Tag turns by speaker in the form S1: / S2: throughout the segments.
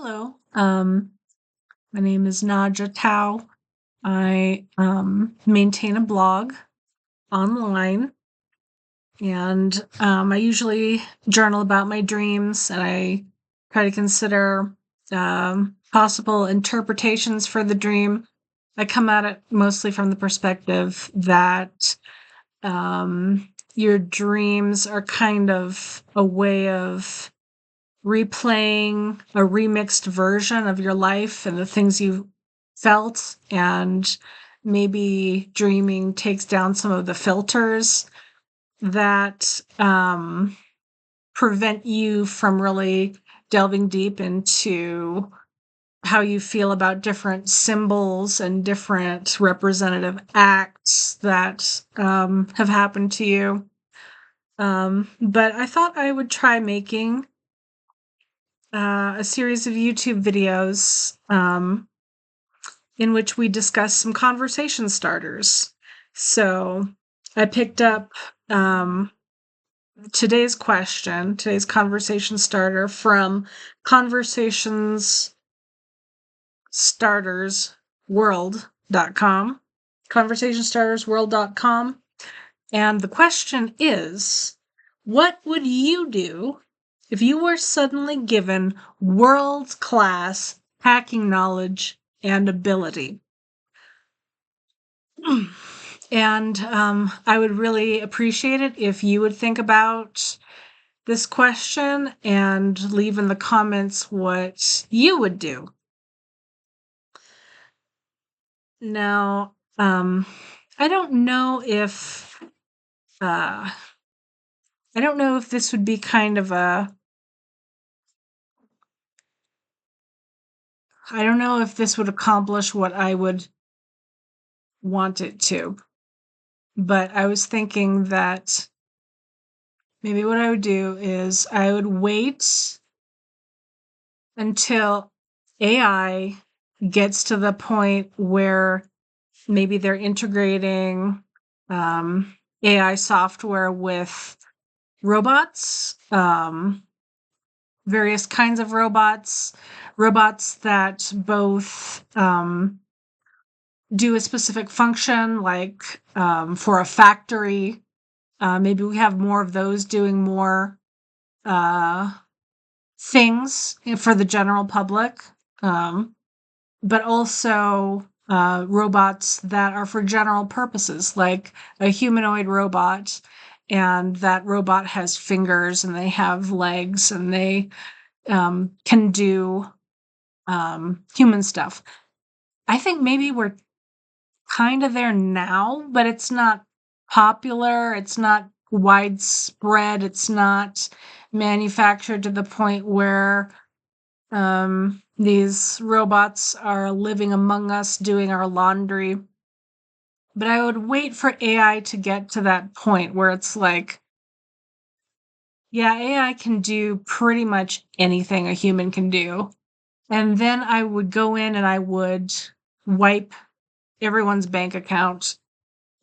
S1: Hello. My name is Nadja Tao. I maintain a blog online, and I usually journal about my dreams, and I try to consider possible interpretations for the dream. I come at it mostly from the perspective that your dreams are kind of a way of replaying a remixed version of your life and the things you felt, and maybe dreaming takes down some of the filters that prevent you from really delving deep into how you feel about different symbols and different representative acts that have happened to you. But I thought I would try making a series of YouTube videos in which we discuss some conversation starters. So I picked up today's conversation starter from conversationstartersworld.com, conversationstartersworld.com. And the question is, what would you do if you were suddenly given world-class hacking knowledge and ability? And I would really appreciate it if you would think about this question and leave in the comments what you would do. Now, I don't know if this would be kind of I don't know if this would accomplish what I would want it to. But I was thinking that maybe what I would do is I would wait until AI gets to the point where maybe they're integrating AI software with robots, various kinds of robots that both do a specific function, like for a factory. Maybe we have more of those doing more things for the general public, but also robots that are for general purposes, like a humanoid robot, and that robot has fingers and they have legs and they can do human stuff. I think maybe we're kind of there now, but it's not popular, it's not widespread, it's not manufactured to the point where these robots are living among us doing our laundry. But I would wait for AI to get to that point where it's like, yeah, AI can do pretty much anything a human can do. And then I would go in and I would wipe everyone's bank account,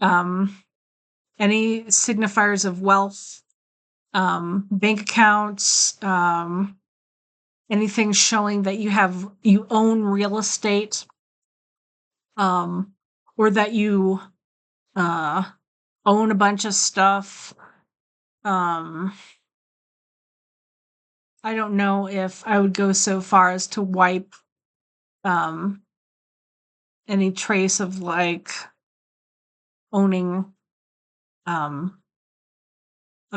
S1: any signifiers of wealth, bank accounts, anything showing that you own real estate, or that you own a bunch of stuff. I don't know if I would go so far as to wipe any trace of like owning a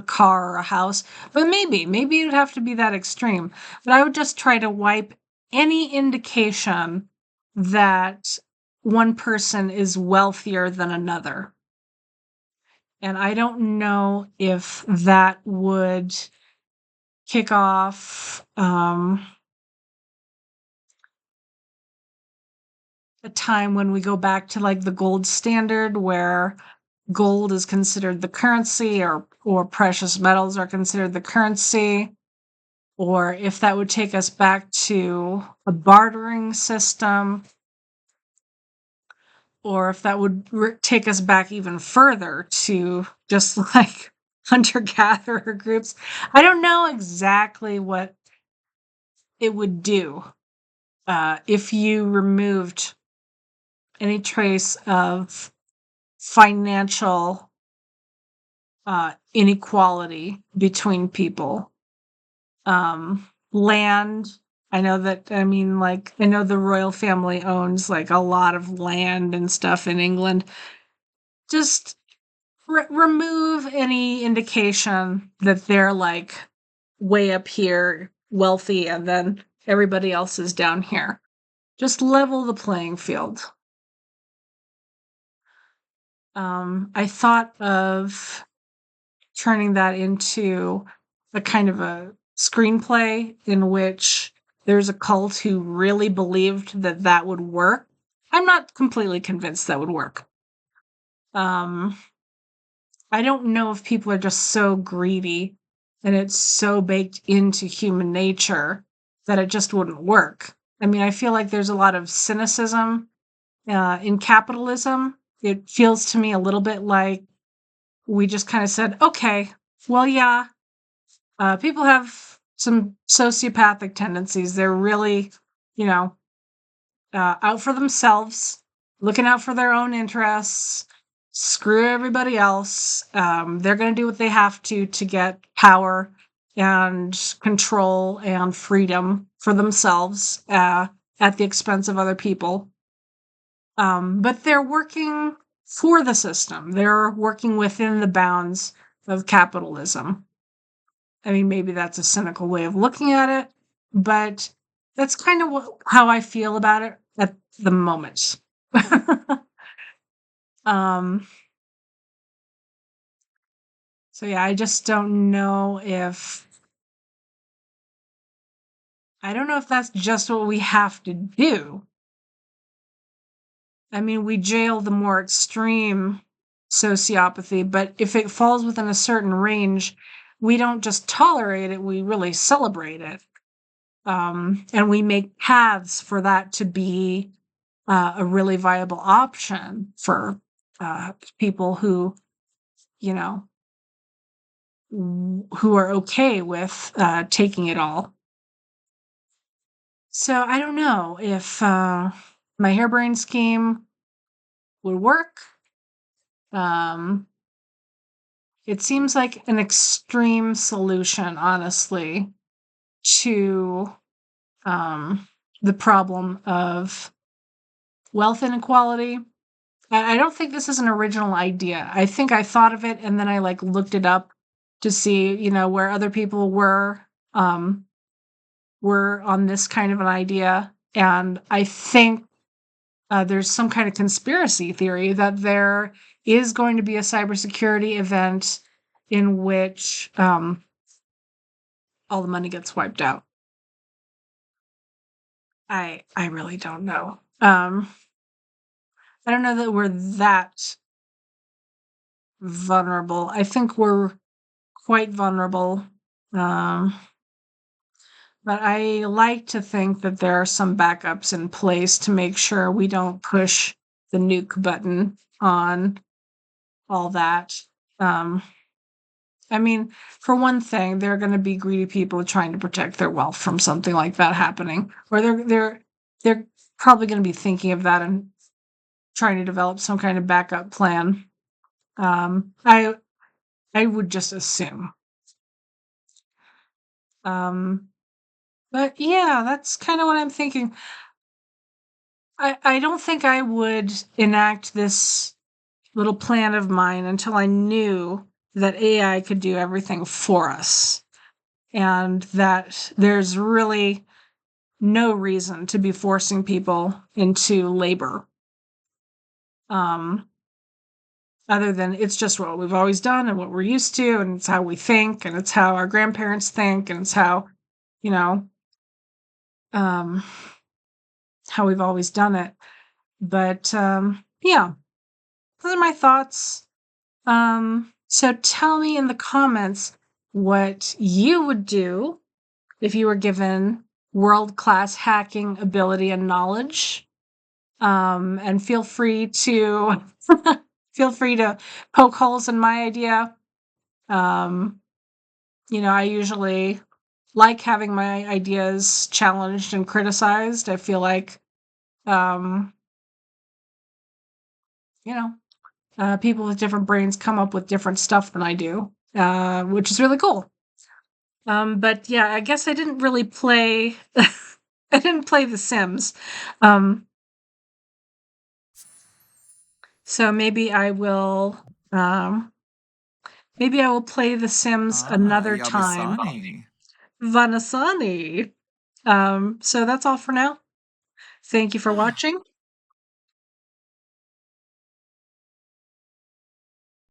S1: car or a house, but maybe it would have to be that extreme. But I would just try to wipe any indication that one person is wealthier than another. And I don't know if that would kick off a time when we go back to like the gold standard, where gold is considered the currency, or precious metals are considered the currency, or if that would take us back to a bartering system, or if that would take us back even further to just like hunter-gatherer groups. I don't know exactly what it would do, if you removed any trace of financial inequality between people. Land, I know that, I mean, like, I know the royal family owns like a lot of land and stuff in England. Just remove any indication that they're like way up here, wealthy, and then everybody else is down here. Just level the playing field. I thought of turning that into a kind of a screenplay in which there's a cult who really believed that that would work. I'm not completely convinced that would work. Um, I don't know if people are just so greedy and it's so baked into human nature that it just wouldn't work. I mean, I feel like there's a lot of cynicism in capitalism. It feels to me a little bit like we just kind of said, okay, well, yeah, people have some sociopathic tendencies. They're really, you know, out for themselves, looking out for their own interests. Screw everybody else. They're going to do what they have to get power and control and freedom for themselves at the expense of other people. But they're working for the system. They're working within the bounds of capitalism. I mean, maybe that's a cynical way of looking at it, but that's kind of how I feel about it at the moment. um, so yeah, I just don't know if that's just what we have to do. I mean, we jail the more extreme sociopathy, but if it falls within a certain range, we don't just tolerate it, we really celebrate it. And we make paths for that to be a really viable option for people who, you know, who are okay with taking it all. So I don't know if my harebrained scheme would work. Um, it seems like an extreme solution, honestly, to the problem of wealth inequality. I don't think this is an original idea. I think I thought of it and then I like looked it up to see, where other people were on this kind of an idea. And I think there's some kind of conspiracy theory that there is going to be a cybersecurity event in which all the money gets wiped out. I really don't know. I don't know that we're that vulnerable. I think we're quite vulnerable. Um, but I like to think that there are some backups in place to make sure we don't push the nuke button on all that. Um, I mean, for one thing, there are going to be greedy people trying to protect their wealth from something like that happening, or they're probably going to be thinking of that and trying to develop some kind of backup plan. I would just assume. But yeah, that's kind of what I'm thinking. I don't think I would enact this little plan of mine until I knew that AI could do everything for us and that there's really no reason to be forcing people into labor. Other than it's just what we've always done and what we're used to, and it's how we think, and it's how our grandparents think, and it's how, you know, um, how we've always done it. But yeah, those are my thoughts. So tell me in the comments what you would do if you were given world-class hacking ability and knowledge. And feel free to poke holes in my idea. I usually like having my ideas challenged and criticized. I feel like, um, you know, people with different brains come up with different stuff than I do, which is really cool. But yeah, I guess I didn't really play. I didn't play The Sims. Um, so maybe I will play The Sims
S2: Ah,
S1: another time.
S2: Yabasani.
S1: Vanasani. So that's all for now. Thank you for
S2: Ah,
S1: watching.